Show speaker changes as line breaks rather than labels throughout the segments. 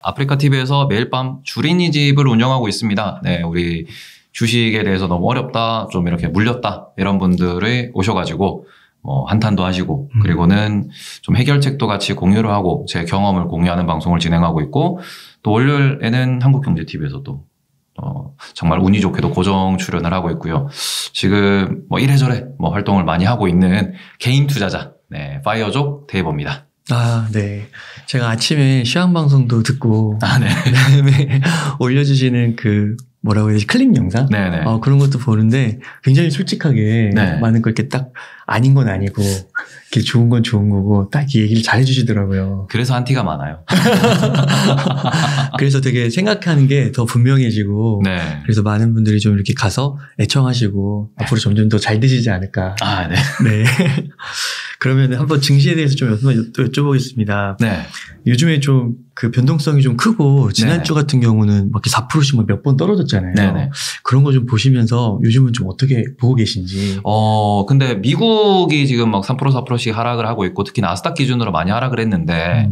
아프리카 TV에서 매일 밤 주린이 집을 운영하고 있습니다. 네, 우리 주식에 대해서 너무 어렵다, 좀 이렇게 물렸다 이런 분들이 오셔가지고 뭐 한탄도 하시고 그리고는 좀 해결책도 같이 공유를 하고 제 경험을 공유하는 방송을 진행하고 있고 또 월요일에는 한국경제TV에서도 정말 운이 좋게도 고정 출연을 하고 있고요. 지금 뭐 이래저래 뭐 활동을 많이 하고 있는 개인 투자자, 네, 파이어족 대입입니다.
아, 네. 제가 아침에 시황 방송도 듣고
네.
그다음에 올려주시는 그 뭐라고 해야 되지? 클립 영상?
네네.
그런 것도 보는데 굉장히 솔직하게
네.
많은 걸 이렇게 딱 아닌 건 아니고 이렇게 좋은 건 좋은 거고 딱 얘기를 잘 해주시더라고요.
그래서 한티가 많아요.
그래서 되게 생각하는 게 더 분명해지고
네.
그래서 많은 분들이 좀 이렇게 가서 애청하시고
네.
앞으로 점점 더 잘 되시지 않을까.
아, 네.
네. 그러면 한번 증시에 대해서 좀 여쭤보겠습니다.
네.
요즘에 좀 그 변동성이 좀 크고 지난주
네네.
같은 경우는 막 4%씩 몇 번 떨어졌잖아요.
네네.
그런 거 좀 보시면서 요즘은 좀 어떻게 보고 계신지.
근데 미국이 지금 막 3%, 4%씩 하락을 하고 있고 특히 나스닥 기준으로 많이 하락을 했는데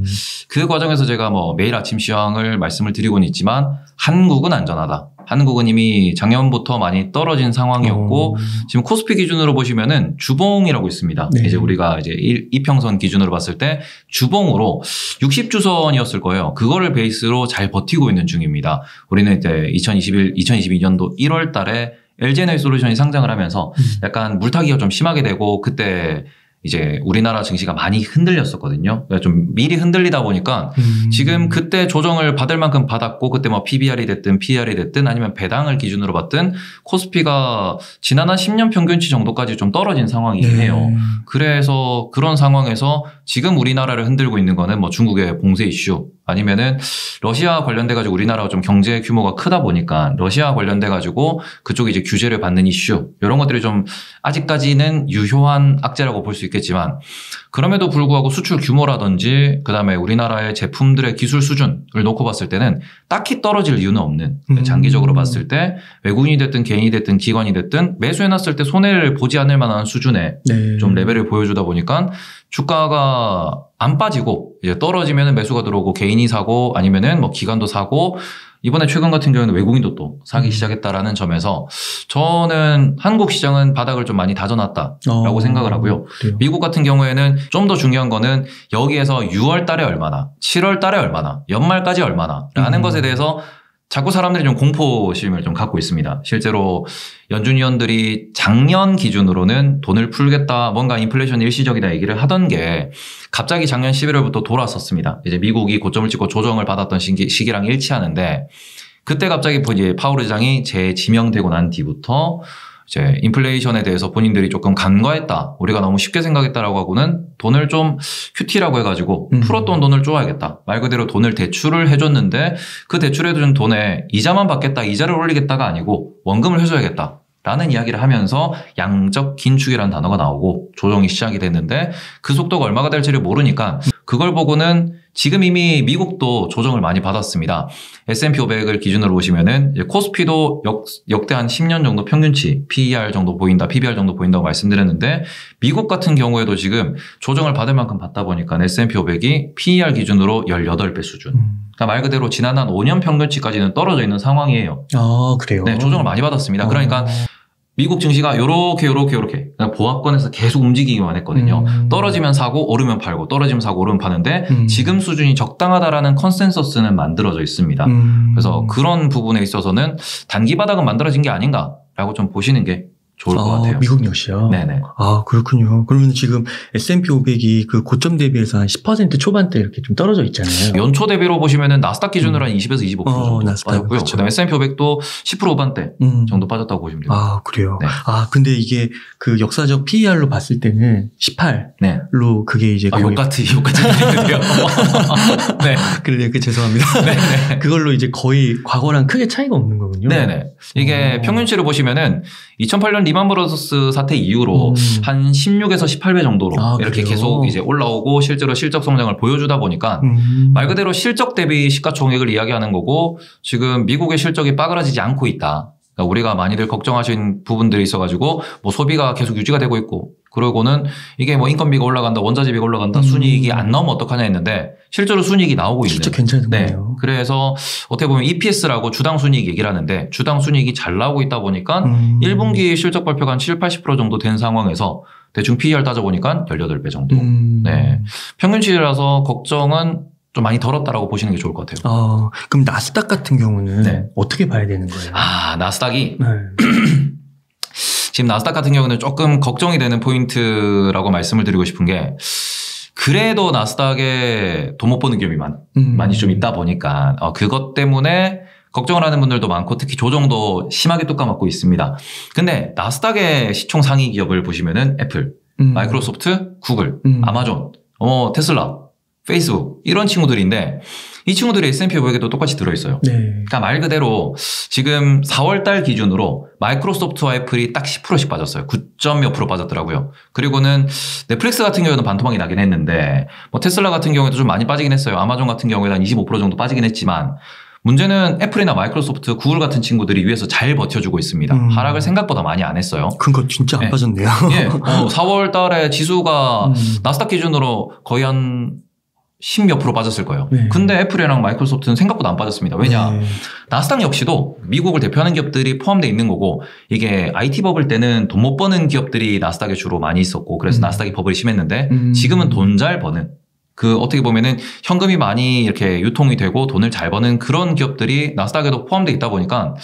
그 과정에서 제가 뭐 매일 아침 시황을 말씀을 드리고는 있지만 한국은 안전하다. 한국은 이미 작년부터 많이 떨어진 상황이었고 지금 코스피 기준으로 보시면은 주봉이라고 있습니다.
네.
이제 우리가 이제 이평선 기준으로 봤을 때 주봉으로 60주선이었을 거예요. 그거를 베이스로 잘 버티고 있는 중입니다. 우리는 이제 2022년도 1월 달에 LG에너지솔루션이 상장을 하면서 약간 물타기가 좀 심하게 되고 그때 이제 우리나라 증시가 많이 흔들렸었거든요. 그러니까 좀 미리 흔들리다 보니까 지금 그때 조정을 받을 만큼 받았고 그때 뭐 PBR이 됐든 PER이 됐든 아니면 배당을 기준으로 봤든 코스피가 지난 한 10년 평균치 정도까지 좀 떨어진 상황이긴 해요. 그래서 그런 상황에서 지금 우리나라를 흔들고 있는 거는 뭐 중국의 봉쇄 이슈 아니면은 러시아 관련돼 가지고 우리나라가 좀 경제 규모가 크다 보니까 러시아 관련돼 가지고 그쪽이 이제 규제를 받는 이슈 이런 것들이 좀 아직까지는 유효한 악재라고 볼 수 있겠지만 그럼에도 불구하고 수출 규모라든지 그다음에 우리나라의 제품들의 기술 수준을 놓고 봤을 때는 딱히 떨어질 이유는 없는 장기적으로 봤을 때 외국인이 됐든 개인이 됐든 기관이 됐든 매수해놨을 때 손해를 보지 않을 만한 수준의
네.
좀 레벨을 보여주다 보니까 주가가 안 빠지고 이제 떨어지면 매수가 들어오고 개인이 사고 아니면은 뭐 기관도 사고 이번에 최근 같은 경우에는 외국인도 또 사기 시작했다라는 점에서 저는 한국 시장은 바닥을 좀 많이 다져놨다라고 생각을 하고요.
그래요.
미국 같은 경우에는 좀 더 중요한 거는 여기에서 6월 달에 얼마나, 7월 달에 얼마나, 연말까지 얼마나 라는 것에 대해서 자꾸 사람들이 좀 공포심을 좀 갖고 있습니다. 실제로 연준 위원들이 작년 기준으로는 돈을 풀겠다, 뭔가 인플레이션 일시적이다 얘기를 하던 게 갑자기 작년 11월부터 돌아섰습니다. 이제 미국이 고점을 찍고 조정을 받았던 시기랑 일치하는데 그때 갑자기 이제 파월 의장이 재지명되고 난 뒤부터 이제 인플레이션에 대해서 본인들이 조금 간과했다. 우리가 너무 쉽게 생각했다라고 하고는 돈을 좀 QT라고 해가지고 풀었던 돈을 쪼아야겠다. 말 그대로 돈을 대출을 해줬는데 그 대출해준 돈에 이자만 받겠다. 이자를 올리겠다가 아니고 원금을 해줘야겠다. 라는 이야기를 하면서 양적 긴축이라는 단어가 나오고 조정이 시작이 됐는데 그 속도가 얼마가 될지를 모르니까 그걸 보고는 지금 이미 미국도 조정을 많이 받았습니다. S&P 500을 기준으로 보시면은 이제 코스피도 역대 한 10년 정도 평균치 PER 정도 보인다, PBR 정도 보인다고 말씀드렸는데 미국 같은 경우에도 지금 조정을 받을 만큼 받다 보니까 S&P 500이 PER 기준으로 18배 수준. 그러니까 말 그대로 지난 한 5년 평균치까지는 떨어져 있는 상황이에요.
아, 그래요?
네, 조정을 많이 받았습니다. 그러니까 미국 증시가 요렇게 그냥 보합권에서 계속 움직이기만 했거든요. 떨어지면 사고 오르면 팔고 떨어지면 사고 오르면 파는데 지금 수준이 적당하다라는 컨센서스는 만들어져 있습니다. 그래서 그런 부분에 있어서는 단기 바닥은 만들어진 게 아닌가라고 좀 보시는 게 좋을 것 같아요.
미국 역시요?
네네.
아, 그렇군요. 그러면 지금 S&P 500이 그 고점 대비해서 한 10% 초반대 이렇게 좀 떨어져 있잖아요.
연초 대비로 보시면은 나스닥 기준으로 한 20에서 25% 정도
나스닥,
빠졌고요.
그렇죠.
그다음에 S&P 500도 10% 후반대 정도 빠졌다고 보시면 됩니다.
아, 그래요?
네.
아, 근데 이게 그 역사적 PER로 봤을 때는 18로
네.
그게 이제 거의
욕같이 들리는데요. 네.
그래요. 죄송합니다.
네네.
그걸로 이제 거의 과거랑 크게 차이가 없는 거군요.
네네. 이게 평균치를 보시면은 2008년 리만 브러더스 사태 이후로 한 16에서 18배 정도로 이렇게
그래요?
계속 이제 올라오고 실제로 실적 성장을 보여주다 보니까 말 그대로 실적 대비 시가총액을 이야기하는 거고 지금 미국의 실적이 빠그라지지 않고 있다. 그러니까 우리가 많이들 걱정하신 부분들이 있어가지고 뭐 소비가 계속 유지가 되고 있고 그러고는 이게 뭐 인건비가 올라간다, 원자재비가 올라간다, 순이익이 안 나오면 어떡하냐 했는데 실제로 순이익이 나오고 있는.
진짜 괜찮은
네.
거예요.
그래서 어떻게 보면 EPS라고 주당 순이익 얘기를 하는데 주당 순이익이 잘 나오고 있다 보니까 1분기 실적 발표가 한 70-80% 정도 된 상황에서 대충 PER 따져보니까 18배 정도. 네. 평균치라서 걱정은 좀 많이 덜었다라고 보시는 게 좋을 것 같아요.
그럼 나스닥 같은 경우는
네.
어떻게 봐야 되는 거예요?
나스닥이
네.
지금 나스닥 같은 경우는 조금 걱정이 되는 포인트라고 말씀을 드리고 싶은 게 그래도 나스닥에 돈 못 버는 기업이 많이 좀 있다 보니까 그것 때문에 걱정을 하는 분들도 많고 특히 조정도 심하게 뚜까 맞고 있습니다. 근데 나스닥의 시총 상위 기업을 보시면은 애플, 마이크로소프트, 구글, 아마존, 테슬라, 페이스북 이런 친구들인데 이 친구들이 S&P 500에도 똑같이 들어있어요.
네.
그러니까 말 그대로 지금 4월달 기준으로 마이크로소프트와 애플이 딱 10%씩 빠졌어요. 9몇 % 빠졌더라고요. 그리고는 넷플릭스 같은 경우에는 반토막이 나긴 했는데 뭐 테슬라 같은 경우에도 좀 많이 빠지긴 했어요. 아마존 같은 경우에는 한 25% 정도 빠지긴 했지만 문제는 애플이나 마이크로소프트, 구글 같은 친구들이 위에서 잘 버텨주고 있습니다. 하락을 생각보다 많이 안 했어요.
그거 진짜 안 빠졌네요.
예. 4월 달에 지수가 나스닥 기준으로 거의 한 10몇 % 빠졌을 거예요.
네.
근데 애플이랑 마이크로소프트는 생각보다 안 빠졌습니다. 왜냐?
네.
나스닥 역시도 미국을 대표하는 기업들이 포함되어 있는 거고 이게 IT 버블 때는 돈 못 버는 기업들이 나스닥에 주로 많이 있었고 그래서 나스닥이 버블이 심했는데 지금은 돈 잘 버는 어떻게 보면은 현금이 많이 이렇게 유통이 되고 돈을 잘 버는 그런 기업들이 나스닥에도 포함되어 있다 보니까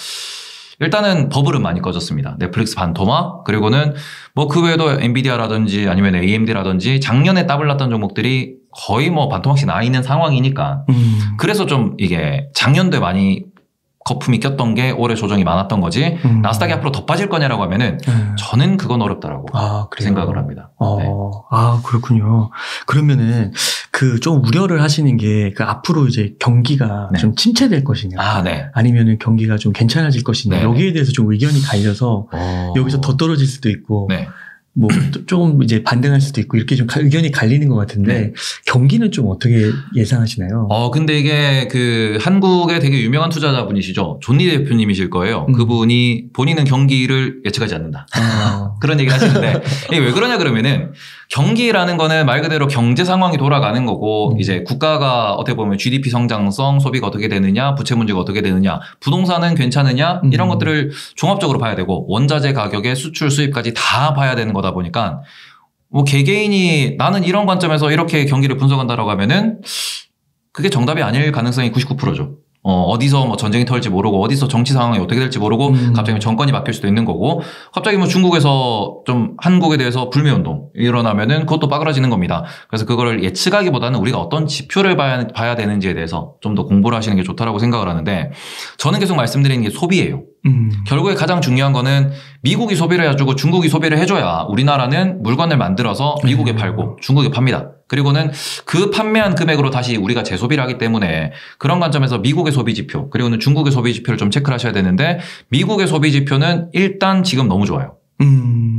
일단은 버블은 많이 꺼졌습니다. 넷플릭스 반토막 그리고는 뭐 그 외에도 엔비디아라든지 아니면 AMD라든지 작년에 더블 났던 종목들이 거의 뭐 반토막씩 나 있는 상황이니까 그래서 좀 이게 작년도에 많이 거품이 꼈던 게 올해 조정이 많았던 거지 나스닥이 앞으로 더 빠질 거냐라고 하면은 저는 그건 어렵다라고 생각을 합니다. 네.
그렇군요. 그러면은 좀 우려를 하시는 게 앞으로 이제 경기가
네.
좀 침체될 것이냐
네.
아니면은 경기가 좀 괜찮아질 것이냐
네.
여기에 대해서 좀 의견이 갈려서 여기서 더 떨어질 수도 있고
네.
뭐 조금 이제 반등할 수도 있고 이렇게 좀 의견이 갈리는 것 같은데
네.
경기는 좀 어떻게 예상하시나요?
근데 이게 한국의 되게 유명한 투자자분이시죠. 존니 대표님이실 거예요. 그분이 본인은 경기를 예측하지 않는다. 그런 얘기를 하시는데 이게 왜 그러냐 그러면은 경기라는 거는 말 그대로 경제 상황이 돌아가는 거고 이제 국가가 어떻게 보면 GDP 성장성, 소비가 어떻게 되느냐, 부채 문제가 어떻게 되느냐, 부동산은 괜찮으냐 이런 것들을 종합적으로 봐야 되고 원자재 가격에 수출 수입까지 다 봐야 되는 거다 보니까 뭐 개개인이 나는 이런 관점에서 이렇게 경기를 분석한다라고 하면은 그게 정답이 아닐 가능성이 99%죠. 어디서 뭐 전쟁이 털지 모르고 어디서 정치 상황이 어떻게 될지 모르고 갑자기 정권이 바뀔 수도 있는 거고 갑자기 뭐 중국에서 좀 한국에 대해서 불매운동 일어나면은 그것도 빠그라지는 겁니다. 그래서 그거를 예측하기보다는 우리가 어떤 지표를 봐야 되는지에 대해서 좀 더 공부를 하시는 게 좋다라고 생각을 하는데 저는 계속 말씀드리는 게 소비예요. 결국에 가장 중요한 거는 미국이 소비를 해주고 중국이 소비를 해줘야 우리나라는 물건을 만들어서 미국에 팔고 중국에 팝니다. 그리고는 그 판매한 금액으로 다시 우리가 재소비를 하기 때문에 그런 관점에서 미국의 소비 지표 그리고는 중국의 소비 지표를 좀 체크를 하셔야 되는데 미국의 소비 지표는 일단 지금 너무 좋아요.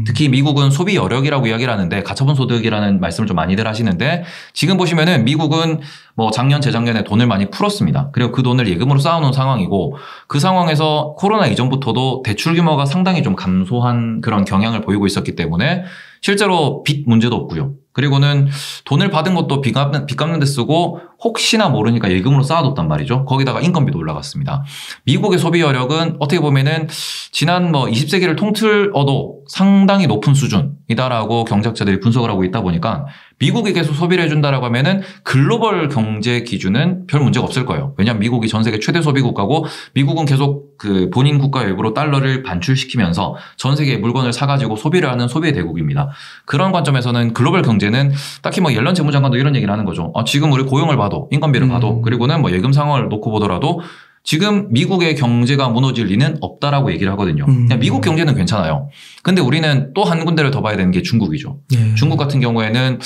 특히 미국은 소비 여력이라고 이야기를 하는데 가처분 소득이라는 말씀을 좀 많이들 하시는데 지금 보시면은 미국은 뭐 작년 재작년에 돈을 많이 풀었습니다. 그리고 그 돈을 예금으로 쌓아놓은 상황이고 그 상황에서 코로나 이전부터도 대출 규모가 상당히 좀 감소한 그런 경향을 보이고 있었기 때문에 실제로 빚 문제도 없고요. 그리고는 돈을 받은 것도 빚 갚는 데 쓰고 혹시나 모르니까 예금으로 쌓아뒀단 말이죠. 거기다가 인건비도 올라갔습니다. 미국의 소비 여력은 어떻게 보면은 지난 뭐 20세기를 통틀어도 상당히 높은 수준이다라고 경제학자들이 분석을 하고 있다 보니까 미국이 계속 소비를 해준다라고 하면은 글로벌 경제 기준은 별 문제가 없을 거예요. 왜냐하면 미국이 전 세계 최대 소비 국가고 미국은 계속 그 본인 국가 외부로 달러를 반출시키면서 전 세계의 물건을 사가지고 소비를 하는 소비의 대국입니다. 그런 관점에서는 글로벌 경제는 딱히 뭐 옐런 재무장관도 이런 얘기를 하는 거죠. 지금 우리 고용을 봐도 인건비를 봐도 그리고는 뭐 예금 상황을 놓고 보더라도 지금 미국의 경제가 무너질 리는 없다라고 얘기를 하거든요. 그냥 미국 경제는 괜찮아요. 근데 우리는 또 한 군데를 더 봐야 되는 게 중국이죠. 중국 같은 경우에는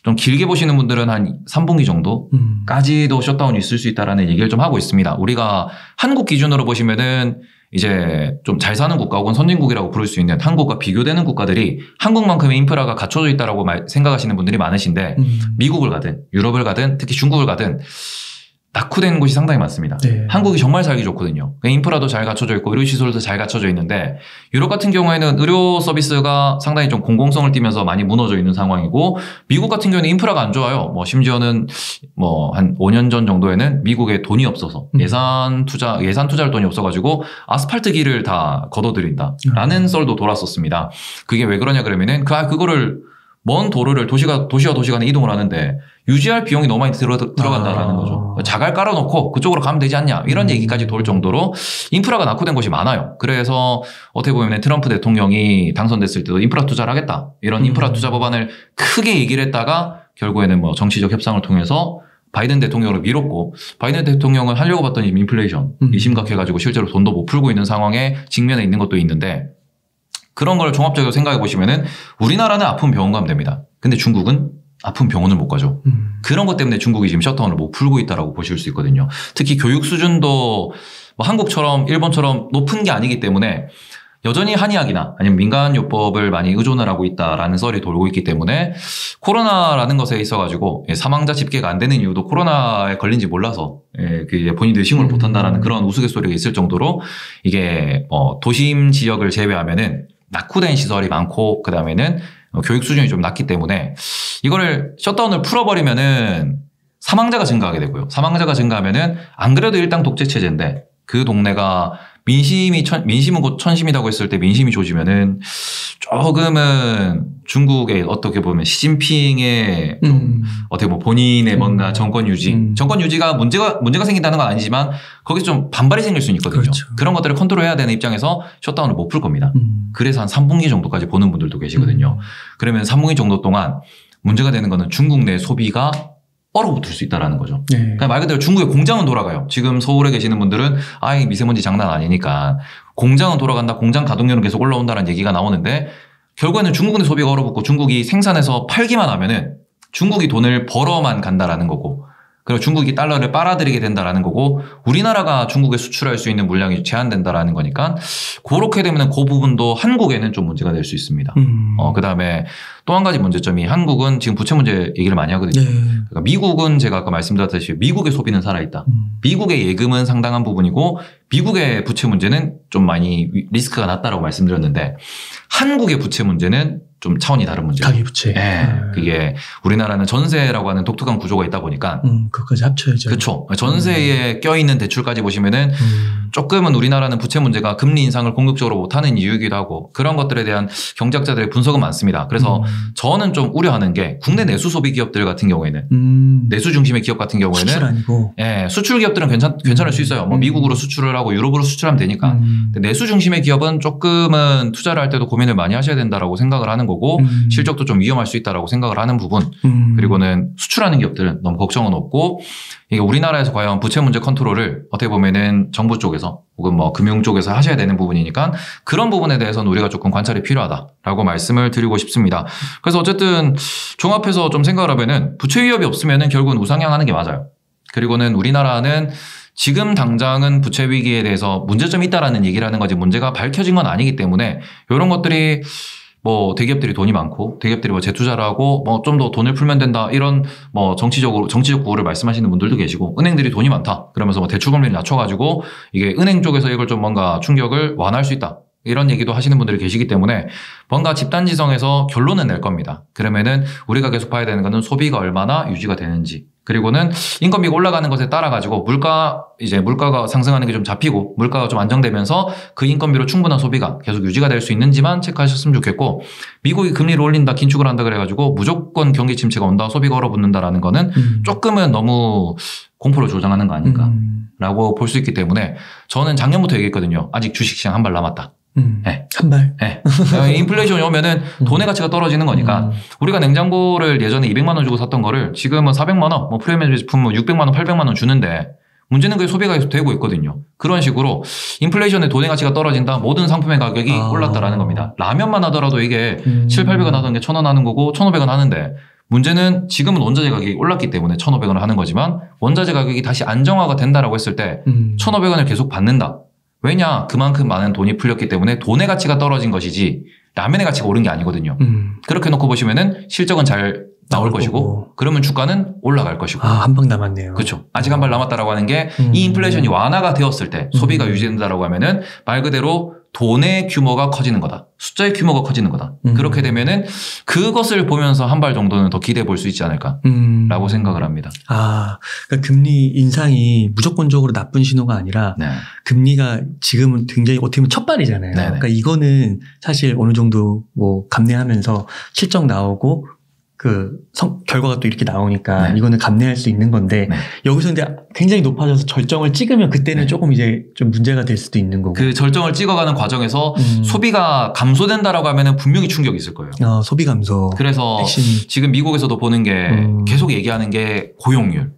좀 길게 보시는 분들은 한 3분기 정도까지도 셧다운이 있을 수 있다라는 얘기를 좀 하고 있습니다. 우리가 한국 기준으로 보시면은 이제 좀 잘 사는 국가 혹은 선진국이라고 부를 수 있는 한국과 비교되는 국가들이 한국만큼의 인프라가 갖춰져 있다라고 생각하시는 분들이 많으신데 미국을 가든 유럽을 가든 특히 중국을 가든 낙후된 곳이 상당히 많습니다.
네.
한국이 정말 살기 좋거든요. 인프라도 잘 갖춰져 있고 의료시설도 잘 갖춰져 있는데 유럽 같은 경우에는 의료 서비스가 상당히 좀 공공성을 띠면서 많이 무너져 있는 상황이고 미국 같은 경우는 인프라가 안 좋아요. 뭐 심지어는 뭐 한 5년 전 정도에는 미국에 돈이 없어서 예산 투자할 돈이 없어가지고 아스팔트 길을 다 걷어들인다라는 썰도 돌았었습니다. 그게 왜 그러냐 그러면은 그거를 먼 도로를 도시와 도시 간에 이동을 하는데 유지할 비용이 너무 많이 들어간다라는 거죠. 자갈 깔아놓고 그쪽으로 가면 되지 않냐 이런 얘기까지 돌 정도로 인프라가 낙후된 곳이 많아요. 그래서 어떻게 보면 트럼프 대통령이 당선됐을 때도 인프라 투자를 하겠다 이런 인프라 투자 법안을 크게 얘기를 했다가 결국에는 뭐 정치적 협상을 통해서 바이든 대통령을 밀었고 바이든 대통령은 하려고 봤더니 인플레이션이 심각해가지고 실제로 돈도 못 풀고 있는 상황에 직면해 있는 것도 있는데 그런 걸 종합적으로 생각해 보시면은 우리나라는 아픈 병원 가면 됩니다. 근데 중국은 아픈 병원을 못 가죠. 그런 것 때문에 중국이 지금 셧다운을 못 풀고 있다라고 보실 수 있거든요. 특히 교육 수준도 뭐 한국처럼 일본처럼 높은 게 아니기 때문에 여전히 한의학이나 아니면 민간요법을 많이 의존을 하고 있다라는 썰이 돌고 있기 때문에 코로나라는 것에 있어가지고 사망자 집계가 안 되는 이유도 코로나에 걸린지 몰라서 본인들이 신고를 못한다라는 그런 우스갯소리가 있을 정도로 이게 도심 지역을 제외하면은 낙후된 시설이 많고 그 다음에는 교육 수준이 좀 낮기 때문에 이거를 셧다운을 풀어버리면은 사망자가 증가하게 되고요. 사망자가 증가하면은 안 그래도 일당 독재 체제인데 그 동네가 민심은 곧 천심이라고 했을 때 민심이 조지면은 조금은 중국의 어떻게 보면 시진핑의 좀 어떻게 보면 본인의 뭔가 정권 유지가 문제가 생긴다는 건 아니지만 거기서 좀 반발이 생길 수 있거든요.
그렇죠.
그런 것들을 컨트롤해야 되는 입장에서 셧다운을 못 풀 겁니다. 그래서 한 3분기 정도까지 보는 분들도 계시거든요. 그러면 3분기 정도 동안 문제가 되는 거는 중국 내 소비가 얼어붙을 수 있다라는 거죠.
네.
그러니까 말 그대로 중국의 공장은 돌아가요. 지금 서울에 계시는 분들은 미세먼지 장난 아니니까 공장은 돌아간다. 공장 가동률은 계속 올라온다는 얘기가 나오는데 결국에는 중국 내 소비가 얼어붙고 중국이 생산해서 팔기만 하면은 중국이 돈을 벌어만 간다라는 거고 그리고 중국이 달러를 빨아들이게 된다라는 거고 우리나라가 중국에 수출할 수 있는 물량이 제한된다라는 거니까 그렇게 되면 그 부분도 한국에는 좀 문제가 될 수 있습니다. 그다음에 또 한 가지 문제점이 한국은 지금 부채 문제 얘기를 많이 하거든요.
네.
그러니까 미국은 제가 아까 말씀드렸다시피 미국의 소비는 살아있다. 미국의 예금은 상당한 부분이고 미국의 부채 문제는 좀 많이 리스크가 낮다라고 말씀드렸는데 한국의 부채 문제는 좀 차원이 다른 문제예요.
가계부채.
그게 우리나라는 전세라고 하는 독특한 구조가 있다 보니까
그것까지 합쳐야죠.
그렇죠. 전세에 껴있는 대출까지 보시면은 조금은 우리나라는 부채 문제가 금리 인상을 공격적으로 못하는 이유이기도 하고 그런 것들에 대한 경제학자들의 분석은 많습니다. 그래서 저는 좀 우려하는 게 국내 내수 소비 기업들 같은 경우에는 내수 중심의 기업 같은 경우에는
수출 아니고
수출 기업들은 괜찮을 수 있어요. 뭐 미국으로 수출을 하고 유럽으로 수출하면 되니까. 근데 내수 중심의 기업은 조금은 투자를 할 때도 고민을 많이 하셔야 된다라고 생각을 하는 거고 실적도 좀 위험할 수 있다라고 생각을 하는 부분. 그리고는 수출하는 기업들은 너무 걱정은 없고 이게 우리나라에서 과연 부채 문제 컨트롤을 어떻게 보면은 정부 쪽에서 혹은 뭐 금융 쪽에서 하셔야 되는 부분이니까 그런 부분에 대해서는 우리가 조금 관찰이 필요하다라고 말씀을 드리고 싶습니다. 그래서 어쨌든 종합해서 좀 생각을 하면은 부채 위협이 없으면은 결국은 우상향하는 게 맞아요. 그리고는 우리나라는 지금 당장은 부채 위기에 대해서 문제점이 있다라는 얘기를 하는 거지 문제가 밝혀진 건 아니기 때문에 이런 것들이 뭐 대기업들이 돈이 많고 대기업들이 뭐 재투자를 하고 뭐 좀 더 돈을 풀면 된다 이런 뭐 정치적 구호를 말씀하시는 분들도 계시고 은행들이 돈이 많다 그러면서 뭐 대출금리를 낮춰가지고 이게 은행 쪽에서 이걸 좀 뭔가 충격을 완화할 수 있다 이런 얘기도 하시는 분들이 계시기 때문에 뭔가 집단지성에서 결론은 낼 겁니다. 그러면은 우리가 계속 봐야 되는 거는 소비가 얼마나 유지가 되는지 그리고는 인건비가 올라가는 것에 따라 가지고 물가가 상승하는 게 좀 잡히고 물가가 좀 안정되면서 그 인건비로 충분한 소비가 계속 유지가 될 수 있는지만 체크하셨으면 좋겠고 미국이 금리를 올린다 긴축을 한다 그래가지고 무조건 경기 침체가 온다 소비가 얼어붙는다라는 거는 조금은 너무 공포를 조장하는 거 아닌가라고 볼 수 있기 때문에 저는 작년부터 얘기했거든요. 아직 주식시장 한 발 남았다.
네. 한 발.
네. 인플레이션이 오면은 돈의 가치가 떨어지는 거니까 우리가 냉장고를 예전에 200만 원 주고 샀던 거를 지금은 400만 원, 뭐 프리미엄 제품 600만 원, 800만 원 주는데 문제는 그게 소비가 계속 되고 있거든요. 그런 식으로 인플레이션에 돈의 가치가 떨어진다. 모든 상품의 가격이 올랐다라는 겁니다. 라면만 하더라도 이게 7,800원 하던 게 1,000원 하는 거고 1,500원 하는데 문제는 지금은 원자재 가격이 올랐기 때문에 1,500원을 하는 거지만 원자재 가격이 다시 안정화가 된다라고 했을 때 1,500원을 계속 받는다. 왜냐? 그만큼 많은 돈이 풀렸기 때문에 돈의 가치가 떨어진 것이지 라면의 가치가 오른 게 아니거든요. 그렇게 놓고 보시면은 실적은 잘 나올 것이고 그러면 주가는 올라갈 것이고.
한 방 남았네요.
그렇죠. 아직 한 발 남았다라고 하는 게 이 인플레이션이 완화가 되었을 때 소비가 유지된다라고 하면은 말 그대로 돈의 규모가 커지는 거다. 숫자의 규모가 커지는 거다. 그렇게 되면은 그것을 보면서 한 발 정도는 더 기대해 볼 수 있지 않을까라고 생각을 합니다.
그러니까 금리 인상이 무조건적으로 나쁜 신호가 아니라
네.
금리가 지금은 굉장히 어떻게 보면 첫 발이잖아요.
네네.
그러니까 이거는 사실 어느 정도 뭐 감내하면서 실적 나오고 결과가 또 이렇게 나오니까
네.
이거는 감내할 수 있는 건데
네.
여기서 근데 굉장히 높아져서 절정을 찍으면 그때는
네.
조금 이제 좀 문제가 될 수도 있는 거고.
그 절정을 찍어가는 과정에서 소비가 감소된다라고 하면은 분명히 충격이 있을 거예요.
소비 감소.
그래서
핵심이.
지금 미국에서도 보는 게 계속 얘기하는 게 고용률.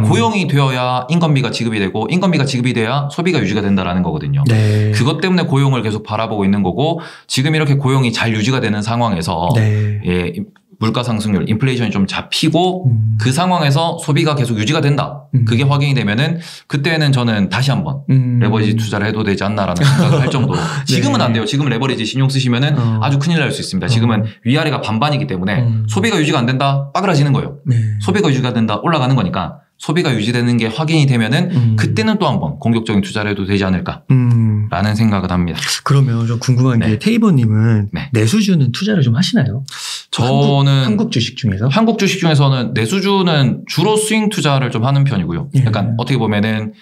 고용이 되어야 인건비가 지급이 되고 인건비가 지급이 돼야 소비가 유지가 된다라는 거거든요.
네.
그것 때문에 고용을 계속 바라보고 있는 거고 지금 이렇게 고용이 잘 유지가 되는 상황에서
네.
예, 물가 상승률, 인플레이션이 좀 잡히고 그 상황에서 소비가 계속 유지가 된다. 그게 확인이 되면은 그때는 저는 다시 한번 레버리지 투자를 해도 되지 않나라는 생각을 할 정도로 지금은
네.
안 돼요. 지금 레버리지 신용 쓰시면은 아주 큰일 날 수 있습니다. 지금은 위아래가 반반이기 때문에 소비가 유지가 안 된다. 빠그라지는 거예요.
네.
소비가 유지가 된다. 올라가는 거니까 소비가 유지되는 게 확인이 되면은 그때는 또 한번 공격적인 투자를 해도 되지 않을까라는 생각을 합니다.
그러면 좀 궁금한 게 테이버님은
네.
내수주는 투자를 좀 하시나요?
저는
한국 주식 중에서?
한국 주식 중에서는 내수주는 주로 스윙 투자를 좀 하는 편이고요.
예.
약간 어떻게 보면은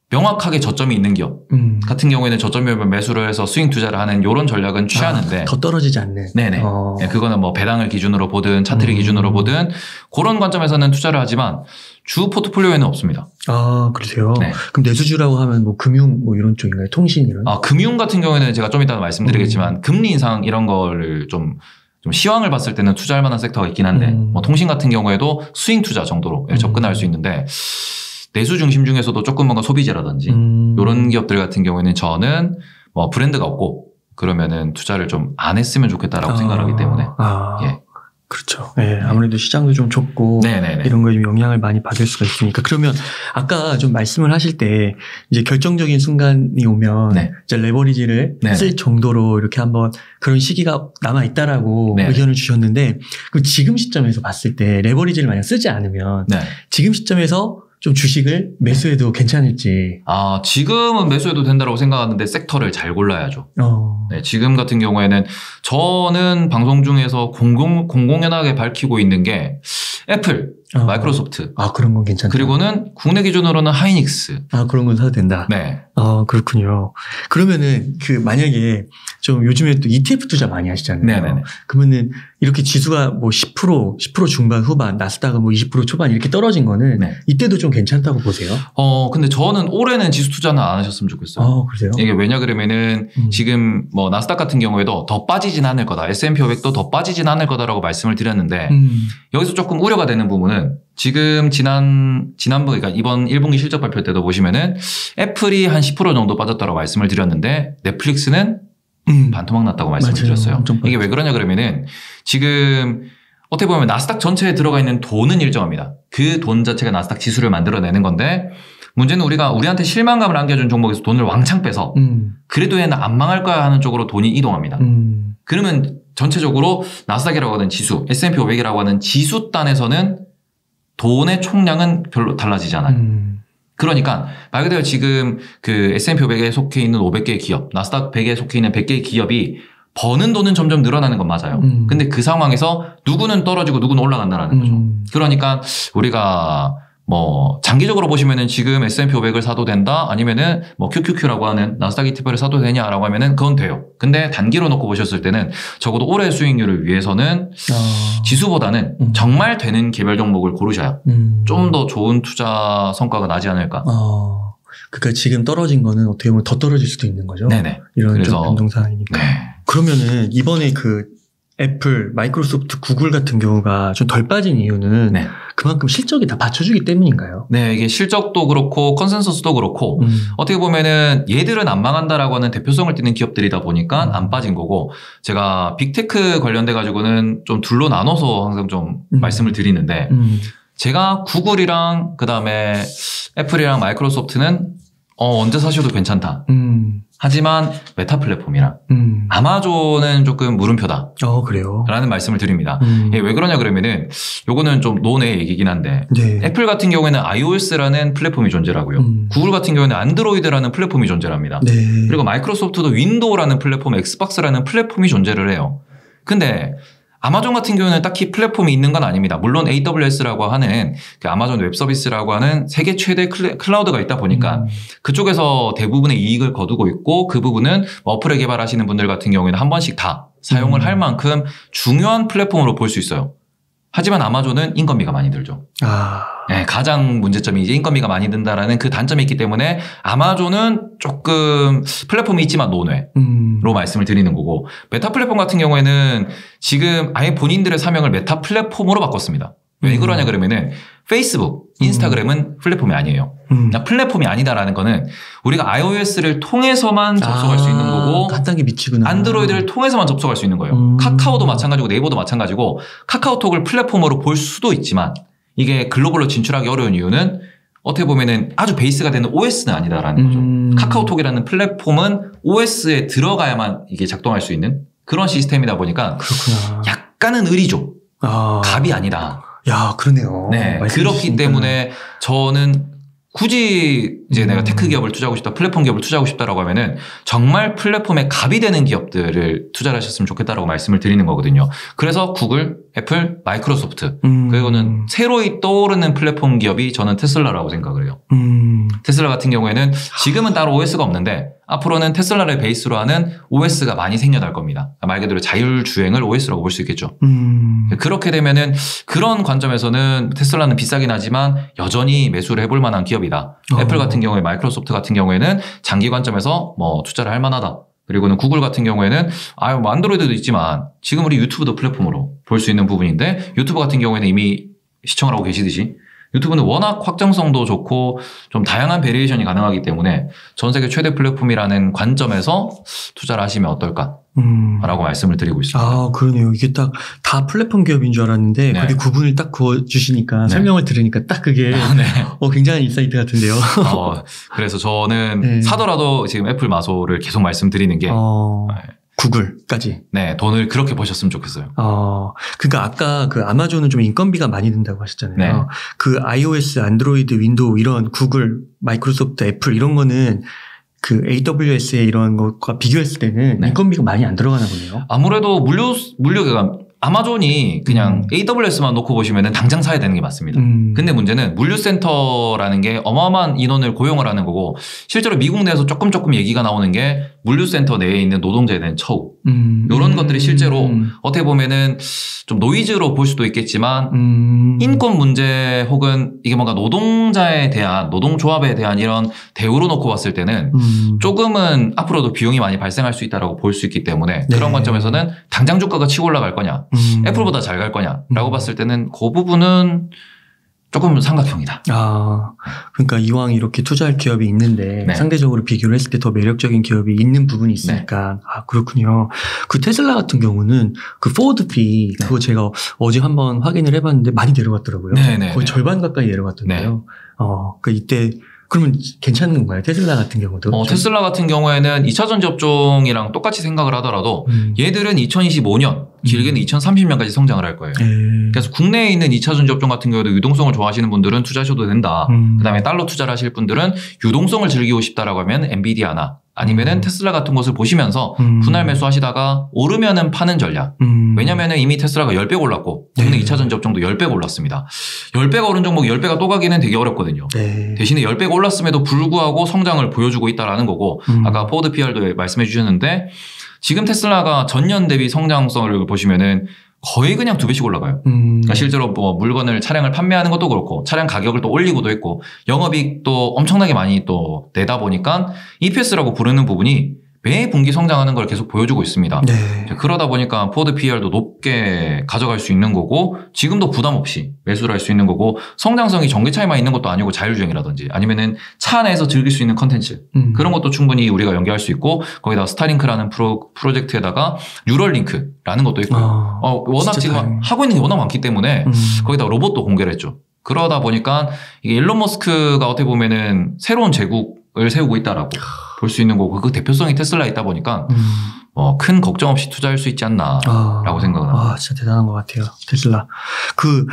명확하게 저점이 있는 기업 같은 경우에는 저점이 오면 매수를 해서 스윙 투자를 하는 이런 전략은 취하는데
더 떨어지지 않는.
네네. 네, 그거는 뭐 배당을 기준으로 보든 차트를 기준으로 보든 그런 관점에서는 투자를 하지만 주 포트폴리오에는 없습니다.
그러세요?
네.
그럼 내수주라고 하면 뭐 금융 뭐 이런 쪽인가요? 통신 이런?
금융 같은 경우에는 제가 좀 이따 말씀드리겠지만 금리 인상 이런 거를 좀 시황을 봤을 때는 투자할 만한 섹터가 있긴 한데 뭐 통신 같은 경우에도 스윙 투자 정도로 접근할 수 있는데 내수 중심 중에서도 조금 뭔가 소비재라든지 이런 기업들 같은 경우에는 저는 뭐 브랜드가 없고 그러면은 투자를 좀 안 했으면 좋겠다라고 생각하기 때문에 예.
그렇죠. 네, 아무래도 시장도 좀 좁고
네네네.
이런 거에 좀 영향을 많이 받을 수가 있으니까. 그러면 아까 좀 말씀을 하실 때 이제 결정적인 순간이 오면
네.
이제 레버리지를
네네.
쓸 정도로 이렇게 한번 그런 시기가 남아 있다라고
네네.
의견을 주셨는데 그럼 지금 시점에서 봤을 때 레버리지를 만약 쓰지 않으면
네.
지금 시점에서 좀 주식을 매수해도 괜찮을지.
지금은 매수해도 된다고 생각하는데 섹터를 잘 골라야죠. 네, 지금 같은 경우에는 저는 방송 중에서 공공연하게 밝히고 있는 게 애플, 마이크로소프트.
그런 건 괜찮다.
그리고는 국내 기준으로는 하이닉스.
그런 건 사도 된다.
네.
그렇군요. 그러면은 만약에 좀 요즘에 또 ETF 투자 많이 하시잖아요.
네네네.
그러면은 이렇게 지수가 뭐 10% 중반 후반, 나스닥은 뭐 20% 초반 이렇게 떨어진 거는
네.
이때도 좀 괜찮다고 보세요?
근데 저는 올해는 지수 투자는 안 하셨으면 좋겠어요.
그러세요?
이게 왜냐 그러면은 지금 뭐 나스닥 같은 경우에도 더 빠지진 않을 거다. S&P 500도 더 빠지진 않을 거다라고 말씀을 드렸는데 여기서 조금 우려가 되는 부분은 지금 지난번 그러니까 이번 1분기 실적 발표 때도 보시면은 애플이 한 10% 정도 빠졌다고 말씀을 드렸는데 넷플릭스는 반토막 났다고 말씀을 드렸어요. 이게 왜 그러냐 그러면은 지금 어떻게 보면 나스닥 전체에 들어가 있는 돈은 일정합니다. 그 돈 자체가 나스닥 지수를 만들어내는 건데 문제는 우리한테 실망감을 안겨준 종목에서 돈을 왕창 빼서 그래도 얘는 안 망할 거야 하는 쪽으로 돈이 이동합니다. 그러면 전체적으로 나스닥이라고 하는 지수, S&P 500이라고 하는 지수단에서는 돈의 총량은 별로 달라지지 않아요. 그러니까 말 그대로 지금 그 S&P 500에 속해 있는 500개의 기업, 나스닥 100에 속해 있는 100개의 기업이 버는 돈은 점점 늘어나는 건 맞아요. 근데 그 상황에서 누구는 떨어지고 누구는 올라간다라는 거죠. 그러니까 우리가 뭐 장기적으로 보시면은 지금 S&P 500을 사도 된다 아니면은 뭐 QQQ라고 하는 나스닥 ETF를 사도 되냐라고 하면은 그건 돼요. 근데 단기로 놓고 보셨을 때는 적어도 올해 수익률을 위해서는 지수보다는 정말 되는 개별 종목을 고르셔야 좀 더 좋은 투자 성과가 나지 않을까.
그러니까 지금 떨어진 거는 어떻게 보면 더 떨어질 수도 있는 거죠.
네네.
이런
그래서
좀 변동사항이니까.
네.
그러면은 이번에 애플, 마이크로소프트, 구글 같은 경우가 좀 덜 빠진 이유는
네.
그만큼 실적이 다 받쳐주기 때문인가요?
네, 이게 실적도 그렇고 컨센서스도 그렇고 어떻게 보면은 얘들은 안 망한다라고 하는 대표성을 띠는 기업들이다 보니까 안 빠진 거고 제가 빅테크 관련돼 가지고는 좀 둘로 나눠서 항상 좀 말씀을 드리는데 제가 구글이랑 그다음에 애플이랑 마이크로소프트는 언제 사셔도 괜찮다. 하지만 메타 플랫폼이랑 아마존은 조금 물음표다.
그래요.
라는 말씀을 드립니다. 왜 그러냐 그러면은 요거는 좀 논의 얘기긴 한데
네.
애플 같은 경우에는 iOS라는 플랫폼이 존재하고요. 구글 같은 경우에는 안드로이드라는 플랫폼이 존재합니다.
네.
그리고 마이크로소프트도 윈도우라는 플랫폼, 엑스박스라는 플랫폼이 존재를 해요. 근데 아마존 같은 경우는 딱히 플랫폼이 있는 건 아닙니다. 물론 AWS라고 하는 그 아마존 웹 서비스라고 하는 세계 최대 클라우드가 있다 보니까 그쪽에서 대부분의 이익을 거두고 있고 그 부분은 어플에 개발하시는 분들 같은 경우에는 한 번씩 다 사용을 할 만큼 중요한 플랫폼으로 볼 수 있어요. 하지만 아마존은 인건비가 많이 들죠. 네, 가장 문제점이 이제 인건비가 많이 든다라는 그 단점이 있기 때문에 아마존은 조금 플랫폼이 있지만 논외로 말씀을 드리는 거고 메타 플랫폼 같은 경우에는 지금 아예 본인들의 사명을 메타 플랫폼으로 바꿨습니다. 왜 그러냐 그러면은 페이스북, 인스타그램은 플랫폼이 아니에요. 플랫폼이 아니다라는 거는 우리가 iOS를 통해서만 접속할 수 있는 거고
한 단계 미치구나.
안드로이드를 통해서만 접속할 수 있는 거예요. 카카오도 마찬가지고 네이버도 마찬가지고 카카오톡을 플랫폼으로 볼 수도 있지만 이게 글로벌로 진출하기 어려운 이유는 어떻게 보면은 아주 베이스가 되는 OS는 아니다라는 거죠. 카카오톡이라는 플랫폼은 OS에 들어가야만 이게 작동할 수 있는 그런 시스템이다 보니까
그렇구나.
약간은 의리죠. 갑이 아니다.
야, 그러네요.
네. 그렇기 때문에 저는 굳이 이제 내가 테크 기업을 투자하고 싶다, 플랫폼 기업을 투자하고 싶다라고 하면은 정말 플랫폼에 갑이 되는 기업들을 투자를 하셨으면 좋겠다라고 말씀을 드리는 거거든요. 그래서 구글, 애플, 마이크로소프트 그리고는 새로이 떠오르는 플랫폼 기업이 저는 테슬라라고 생각을 해요. 테슬라 같은 경우에는 지금은 따로 OS가 없는데 앞으로는 테슬라를 베이스로 하는 OS가 많이 생겨날 겁니다. 말 그대로 자율주행을 OS라고 볼 수 있겠죠. 그렇게 되면은 그런 관점에서는 테슬라는 비싸긴 하지만 여전히 매수를 해볼 만한 기업이다. 애플 같은 경우에 마이크로소프트 같은 경우에는 장기 관점에서 뭐 투자를 할 만하다. 그리고는 구글 같은 경우에는 뭐 안드로이드도 있지만 지금 우리 유튜브도 플랫폼으로 볼 수 있는 부분인데 유튜브 같은 경우에는 이미 시청을 하고 계시듯이 유튜브는 워낙 확장성도 좋고 좀 다양한 베리에이션이 가능하기 때문에 전 세계 최대 플랫폼이라는 관점에서 투자를 하시면 어떨까라고 말씀을 드리고 있습니다.
그러네요. 이게 딱 다 플랫폼 기업인 줄 알았는데 거기 구분을 딱 그어주시니까 설명을 들으니까 딱 그게 굉장한 인사이트 같은데요.
그래서 저는 사더라도 지금 애플 마소를 계속 말씀드리는 게
구글까지.
네, 돈을 그렇게 버셨으면 좋겠어요.
그러니까 아까 그 아마존은 좀 인건비가 많이 든다고 하셨잖아요.
네.
그 iOS, 안드로이드, 윈도우 이런 구글, 마이크로소프트, 애플 이런 거는 그 AWS의 이런 것과 비교했을 때는 인건비가 많이 안 들어가나 보네요.
아무래도 물류가 아마존이 그냥 AWS만 놓고 보시면은 당장 사야 되는 게 맞습니다. 근데 문제는 물류센터라는 게 어마어마한 인원을 고용을 하는 거고 실제로 미국 내에서 조금 얘기가 나오는 게 물류센터 내에 있는 노동자에 대한 처우 이런 것들이 실제로 어떻게 보면은 좀 노이즈로 볼 수도 있겠지만 인권 문제 혹은 이게 뭔가 노동자에 대한 노동조합에 대한 이런 대우로 놓고 봤을 때는 조금은 앞으로도 비용이 많이 발생할 수 있다고 볼 수 있기 때문에 그런 관점에서는 당장 주가가 치고 올라갈 거냐 애플보다 잘 갈 거냐라고 봤을 때는 그 부분은 조금 삼각형이다.
그러니까 이왕 이렇게 투자할 기업이 있는데 상대적으로 비교를 했을 때 더 매력적인 기업이 있는 부분이 있으니까 그렇군요. 그 테슬라 같은 경우는 그 포워드 피 그거 제가 어제 한번 확인을 해봤는데 많이 내려갔더라고요. 거의 절반 가까이 내려갔던데요. 그 이때 그러면 괜찮은 건가요? 테슬라 같은 경우도?
테슬라 같은 경우에는 2차 전지 업종이랑 똑같이 생각을 하더라도 얘들은 2025년 길게는 2030년까지 성장을 할 거예요. 그래서 국내에 있는 2차 전지 업종 같은 경우에도 유동성을 좋아하시는 분들은 투자하셔도 된다. 그다음에 달러 투자를 하실 분들은 유동성을 즐기고 싶다라고 하면 엔비디아나 아니면은 테슬라 같은 것을 보시면서 분할 매수하시다가 오르면은 파는 전략. 왜냐면은 이미 테슬라가 10배 올랐고 국내 2차 전지 업종도 10배 올랐습니다. 10배가 오른 종목 10배가 또 가기는 되게 어렵거든요. 대신에 10배가 올랐음에도 불구하고 성장을 보여주고 있다라는 거고 아까 포워드 PR도 말씀해 주셨는데 지금 테슬라가 전년 대비 성장성을 보시면은 거의 그냥 2배씩 올라가요. 그러니까 실제로 뭐 물건을 차량을 판매하는 것도 그렇고 차량 가격을 또 올리고도 했고 영업이익도 엄청나게 많이 또 내다 보니까 EPS라고 부르는 부분이 매 분기 성장하는 걸 계속 보여주고 있습니다. 그러다 보니까 포워드 PR도 높게 가져갈 수 있는 거고 지금도 부담 없이 매수를 할 수 있는 거고 성장성이 전기차에만 있는 것도 아니고 자율주행이라든지 아니면은 차 안에서 즐길 수 있는 컨텐츠 그런 것도 충분히 우리가 연계할 수 있고 거기다 스타링크라는 프로젝트에다가 뉴럴링크라는 것도 있고요. 워낙 지금 하고 있는 게 워낙 많기 때문에 거기다 로봇도 공개를 했죠. 그러다 보니까 이게 일론 머스크가 어떻게 보면은 새로운 제국 세우고 있다라고 볼 수 있는 거고 그 대표성이 테슬라에 있다 보니까 큰 걱정 없이 투자할 수 있지 않나라고 생각을 합니다.
진짜 대단한 것 같아요. 테슬라. 그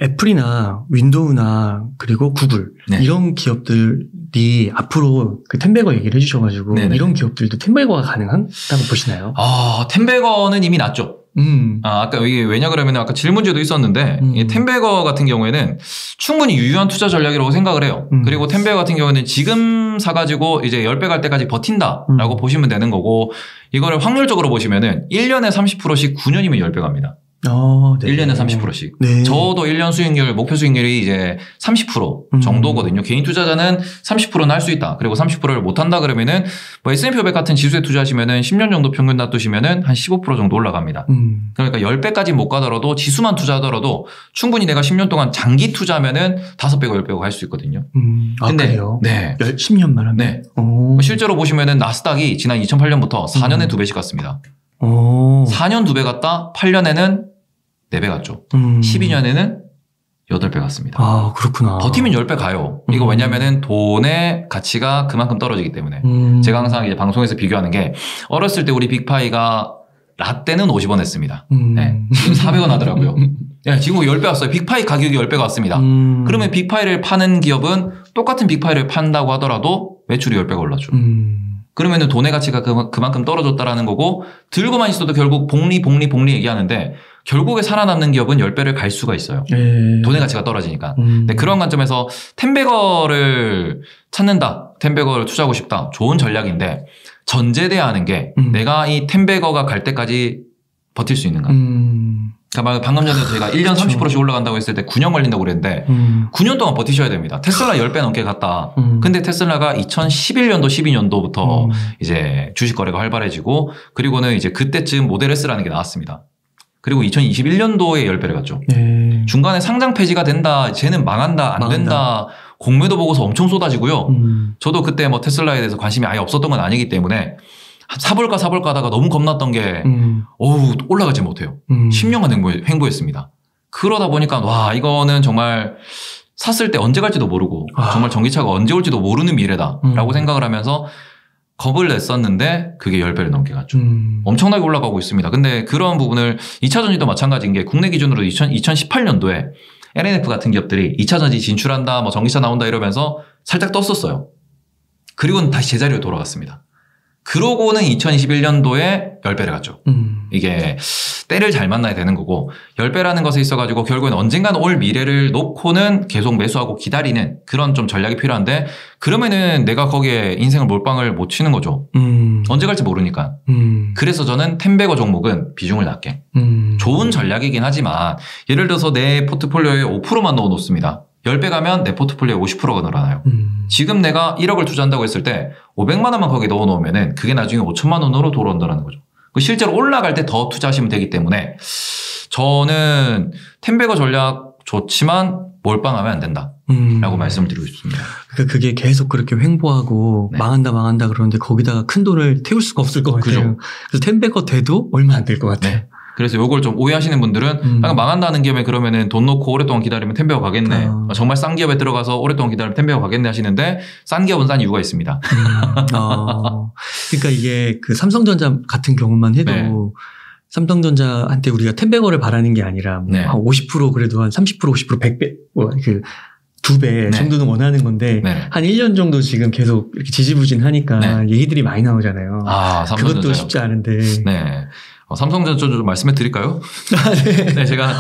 애플이나 윈도우나 그리고 구글
네.
이런 기업들이 앞으로 그 텐베거 얘기를 해주셔가지고
네네.
이런 기업들도 텐베거가 가능하다고 보시나요?
텐베거는 이미 났죠. 아까 이게 왜냐 그러면 아까 질문지에도 있었는데 이 텐베거 같은 경우에는 충분히 유효한 투자 전략이라고 생각을 해요. 그리고 텐베거 같은 경우는 지금 사가지고 이제 10배 갈 때까지 버틴다라고 보시면 되는 거고 이거를 확률적으로 보시면은 1년에 30%씩 9년이면 10배 갑니다.
네.
1년에 30%씩.
네.
저도 1년 수익률, 목표 수익률이 이제 30% 정도거든요. 개인 투자자는 30%는 할 수 있다. 그리고 30%를 못 한다 그러면은 뭐 S&P 500 같은 지수에 투자하시면은 10년 정도 평균 놔두시면은 한 15% 정도 올라갑니다. 그러니까 10배까지 못 가더라도 지수만 투자하더라도 충분히 내가 10년 동안 장기 투자하면은 5배고 10배고 할 수 있거든요.
근데 그래요?
네.
10년만 하면?
네. 실제로 보시면은 나스닥이 지난 2008년부터 4년에 2배씩 갔습니다. 4년 2배 갔다 8년에는 4배 갔죠. 12년에는 8배 갔습니다.
그렇구나.
버티면 10배 가요. 이거 왜냐면은 돈의 가치가 그만큼 떨어지기 때문에. 제가 항상 이제 방송에서 비교하는 게 어렸을 때 우리 빅파이가 라떼는 50원 했습니다. 네. 지금 400원 하더라고요. 네, 지금 10배 왔어요. 빅파이 가격이 10배가 왔습니다. 그러면 빅파이를 파는 기업은 똑같은 빅파이를 판다고 하더라도 매출이 10배가 올랐죠. 그러면은 돈의 가치가 그만큼 떨어졌다라는 거고 들고만 있어도 결국 복리 얘기하는데 결국에 살아남는 기업은 10배를 갈 수가 있어요. 돈의 가치가 떨어지니까. 근데 그런 관점에서 텐베거를 찾는다. 텐베거를 투자하고 싶다. 좋은 전략인데 전제돼야 하는 게 내가 이 텐베거가 갈 때까지 버틸 수 있는가. 그러니까 방금 전에 저희가 1년 30%씩 올라간다고 했을 때 9년 걸린다고 그랬는데 9년 동안 버티셔야 됩니다. 테슬라 10배 넘게 갔다. 근데 테슬라가 2011년도 12년도부터 이제 주식 거래가 활발해지고 그리고는 이제 그때쯤 모델 S라는 게 나왔습니다. 그리고 2021년도에 10배를 갔죠. 중간에 상장 폐지가 된다. 쟤는 망한다. 안 된다. 공매도 보고서 엄청 쏟아지고요. 저도 그때 뭐 테슬라에 대해서 관심이 아예 없었던 건 아니기 때문에 사볼까 하다가 너무 겁났던 게 올라가지 못해요. 10년간 횡보했습니다. 그러다 보니까 와 이거는 정말 샀을 때 언제 갈지도 모르고 정말 전기차가 언제 올지도 모르는 미래다라고 생각을 하면서 겁을 냈었는데 그게 10배를 넘게 갔죠. 엄청나게 올라가고 있습니다. 근데 그런 부분을 2차전지도 마찬가지인 게 국내 기준으로 2018년도에 LNF 같은 기업들이 2차전지 진출한다, 뭐 전기차 나온다 이러면서 살짝 떴었어요. 그리고는 다시 제자리로 돌아갔습니다. 그러고는 2021년도에 10배를 갔죠. 이게 때를 잘 만나야 되는 거고 10배라는 것에 있어가지고 결국엔 언젠간 올 미래를 놓고는 계속 매수하고 기다리는 그런 좀 전략이 필요한데 그러면은 내가 거기에 인생을 몰빵을 못 치는 거죠. 언제 갈지 모르니까. 그래서 저는 텐베거 종목은 비중을 낮게. 좋은 전략이긴 하지만 예를 들어서 내 포트폴리오에 5%만 넣어 놓습니다. 10배 가면 내 포트폴리오에 50%가 늘어나요. 지금 내가 1억을 투자한다고 했을 때 500만 원만 거기에 넣어 놓으면은 그게 나중에 5천만 원으로 돌아온다는 거죠. 실제로 올라갈 때 더 투자하시면 되기 때문에 저는 텐베거 전략 좋지만 몰빵하면 안 된다. 라고 말씀을 드리고 싶습니다.
그러니까 그게 계속 그렇게 횡보하고
네.
망한다 그러는데 거기다가 큰 돈을 태울 수가 없을 것 같아요.
그죠.
그래서 텐베거 돼도 얼마 안 될 것 같아요.
네. 그래서 요걸 좀 오해하시는 분들은 망한다는 기업에 그러면은 돈 놓고 오랫동안 기다리면 텐베거 가겠네. 정말 싼 기업에 들어가서 오랫동안 기다리면 텐베거 가겠네 하시는데 싼 기업은 싼 이유가 있습니다.
그러니까 이게 그 삼성전자 같은 경우만 해도
네.
삼성전자한테 우리가 텐베거를 바라는 게 아니라 뭐
네.
한 50% 그래도 한 30% 50% 100배 그 2배
네.
정도는 원하는 건데
네.
한 1년 정도 지금 계속 이렇게 지지부진하니까
네.
얘기들이 많이 나오잖아요.
삼성전자요.
그것도 쉽지 않은데.
네. 삼성전자 좀 말씀해 드릴까요?
네.
네, 제가